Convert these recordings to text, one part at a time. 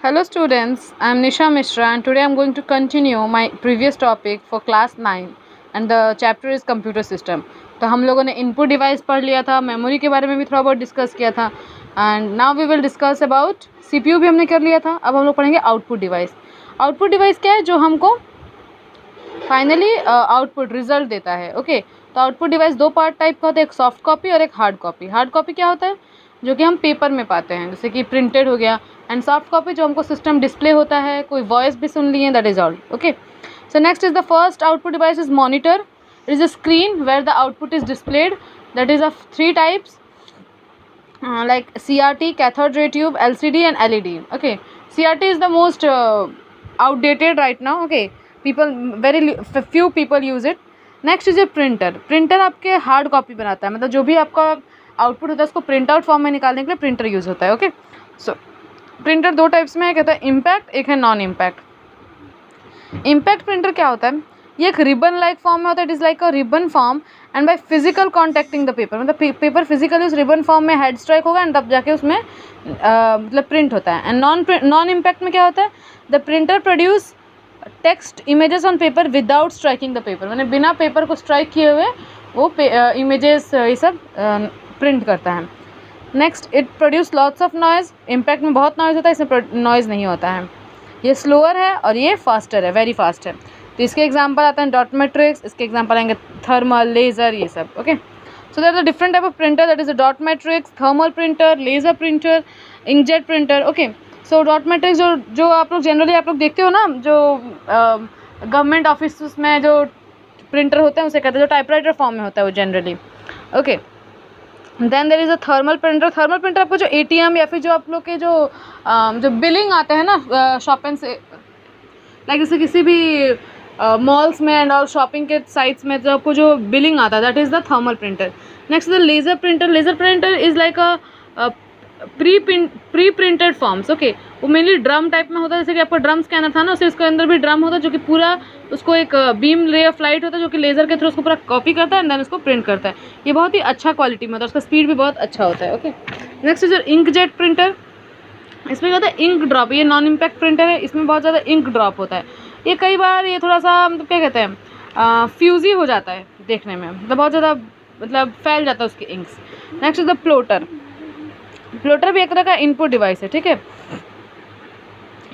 Hello students, I am Nisha Mishra and today I am going to continue my previous topic for class 9 and the chapter is computer system. तो हम लोगों ने input device पढ़ लिया था, memory के बारे में भी थोड़ा बहुत डिस्कस किया था and now we will discuss about CPU भी हमने कर लिया था. अब हम लोग पढ़ेंगे आउटपुट डिवाइस. आउटपुट डिवाइस क्या है? जो हमको फाइनली आउटपुट रिजल्ट देता है. ओके, तो आउटपुट डिवाइस दो पार्ट टाइप का होता है, एक सॉफ्ट कॉपी और एक हार्ड कॉपी. हार्ड कॉपी क्या होता है? जो कि हम पेपर में पाते हैं, जैसे कि प्रिंटेड हो गया. एंड सॉफ्ट कॉपी जो हमको सिस्टम डिस्प्ले होता है, कोई वॉइस भी सुन लिए, that is all. Okay, so next is the first output device is monitor. It is a screen where the output is displayed. That is of three types like CRT, cathode ray tube, LCD and LED. Okay, CRT is the most outdated right now. Okay, people very few people use it. Next is a printer. Printer आपके hard copy बनाता है, मतलब जो भी आपका output होता है उसको प्रिंट आउट फॉर्म में निकालने के लिए प्रिंटर यूज़ होता है. ओके, सो प्रिंटर दो टाइप्स में है, कहता है इम्पैक्ट, एक है नॉन इम्पैक्ट. इम्पैक्ट प्रिंटर क्या होता है? ये एक रिबन लाइक फॉर्म में होता है. It is like a ribbon form and by physical contacting the paper, मतलब पेपर फिजिकली उस रिबन फॉर्म में हेड स्ट्राइक होगा एंड तब जाके उसमें मतलब प्रिंट होता है. एंड नॉन इम्पैक्ट में क्या होता है? The printer produce text images on paper without striking the paper, मैंने बिना पेपर को स्ट्राइक किए हुए वो इमेजेस ये सब प्रिंट करता है. Next, it produce lots of noise. Impact में बहुत नॉइज़ होता है, इसमें नॉइज़ नहीं होता है. ये स्लोअर है और ये फास्टर है, वेरी फास्ट है. तो इसके एग्जांपल आते हैं डॉट मैट्रिक्स, इसके एग्जांपल आएंगे थर्मल, लेज़र, ये सब. Okay, so there are different type of printer, that is a dot matrix, thermal printer, laser printer, inkjet printer. Okay, so dot matrix जो आप लोग जनरली आप लोग देखते हो ना, जो गवर्नमेंट ऑफिस में जो प्रिंटर होते हैं उसे कहते हैं, जो टाइपराइटर फॉर्म में होता है वो generally. Okay, then there is a thermal printer. Thermal printer आपको जो ATM या फिर जो आप लोग के जो बिलिंग आते हैं ना शॉप एंड से, लाइक जैसे किसी भी मॉल्स में एंड और शॉपिंग के साइट्स में जो आपको जो बिलिंग आता है, that is the thermal printer. Next the laser printer. Laser printer is like a pre printed forms. Okay, वो मेनली ड्रम टाइप में होता है, जैसे कि आपका ड्रम स्कैनर था ना, उसे इसके अंदर भी ड्रम होता है जो कि पूरा उसको एक बीम रे ऑफ लाइट होता है जो कि लेज़र के थ्रू उसको पूरा कॉपी करता है एंड देन उसको प्रिंट करता है. ये बहुत ही अच्छा क्वालिटी में होता है, उसका स्पीड भी बहुत अच्छा होता है. Okay, next is inkjet printer. इसमें क्या होता है? Ink drop. ये नॉन इम्पैक्ट प्रिंटर है, इसमें बहुत ज़्यादा इंक ड्रॉप होता है. ये कई बार ये थोड़ा सा मतलब क्या कहते हैं फ्यूजी हो जाता है देखने में, मतलब बहुत ज़्यादा मतलब फैल जाता है उसकी inks. Next is the plotter. Plotter भी एक तरह का इनपुट डिवाइस है, ठीक है,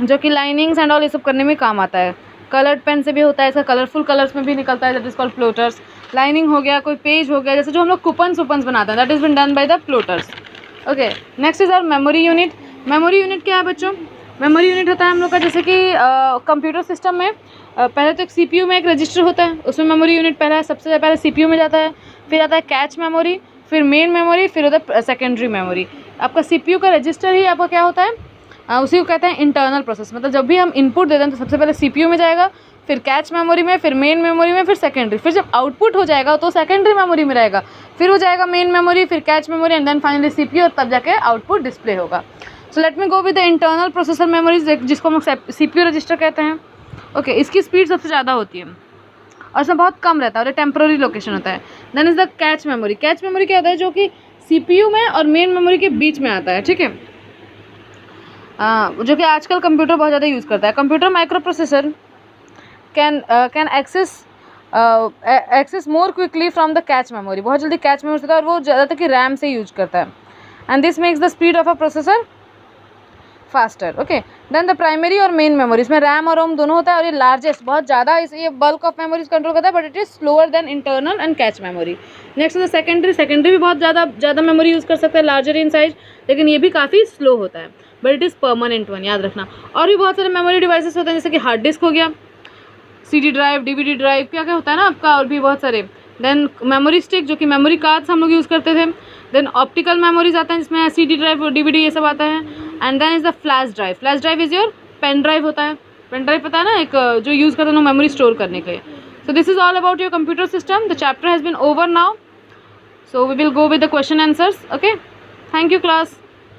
जो कि लाइनिंग्स एंड ऑल ये सब करने में काम आता है. कलर्ड पेन से भी होता है, इसका कलरफुल कलर्स में भी निकलता है, दैट इज कॉल्ड प्लोटर्स. लाइनिंग हो गया, कोई पेज हो गया, जैसे जो हम लोग कूपन्स बनाते हैं, that is been done by the plotters. Okay, next is our memory unit. Memory unit क्या है बच्चों? मेमोरी यूनिट होता है हम लोग का, जैसे कि कंप्यूटर सिस्टम में पहले तो एक CPU में एक रजिस्टर होता है, उसमें मेमोरी यूनिट पहला सबसे पहले CPU में जाता है, फिर आता है कैच मेमोरी, फिर मेन मेमोरी, फिर होता है सेकेंडरी मेमोरी. आपका CPU का रजिस्टर ही आपका क्या होता है? उसी को कहते हैं इंटरनल प्रोसेस. मतलब जब भी हम इनपुट देते हैं तो सबसे पहले CPU में जाएगा, फिर कैच मेमोरी में, फिर मेन मेमोरी में, फिर सेकेंडरी. फिर जब आउटपुट हो जाएगा तो सेकेंडरी मेमोरी में रहेगा, फिर हो जाएगा मेन मेमोरी, फिर cache memory and then finally CPU, और तब जाके आउटपुट डिस्प्ले होगा. So let me go with the internal processor memories, जिसको हम CPU रजिस्टर कहते हैं. ओके, इसकी स्पीड सबसे ज़्यादा होती है और इसमें बहुत कम रहता है और टेम्पररी लोकेशन होता है. Then is the cache memory. Cache memory क्या होता है? जो कि CPU में और मेन मेमोरी के बीच में आता है, ठीक है, जो कि आजकल कंप्यूटर बहुत ज़्यादा यूज़ करता है. Computer micro processor can access more quickly from the cache memory. बहुत जल्दी कैच मेमोरी होता है और वो ज़्यादातर कि रैम से यूज करता है. And this makes the speed of a processor faster. Okay, then the primary और मेन मेमोरी, इसमें रैम और रोम दोनों होता है और ये लार्जेस्ट बहुत ज़्यादा ये बल्क ऑफ मेमोरीज कंट्रोल करता है, but it is slower then internal and cache memory. Next the secondary. Secondary भी बहुत ज़्यादा मेमोरी यूज़ कर सकता है, लार्जर इन साइज, लेकिन ये भी काफ़ी स्लो होता है, but it is permanent one, याद रखना. और भी बहुत सारे मेमोरी डिवाइसेस होते हैं, जैसे कि हार्ड डिस्क हो गया, CD ड्राइव, DVD ड्राइव, क्या क्या होता है ना आपका, और भी बहुत सारे. देन मेमोरी स्टिक, जो कि मेमोरी कार्ड्स हम लोग यूज़ करते थे. देन ऑप्टिकल मेमोरीज आते हैं जिसमें CD ड्राइव और DVD ये सब आता है. And then is the flash drive. Flash drive is your pen drive होता है. पेन ड्राइव पता है ना, एक जो यूज़ करते हैं मेमोरी स्टोर करने के लिए. So this is all about your computer system. The chapter has been over now, so we will go with the question answers. Okay, thank you class.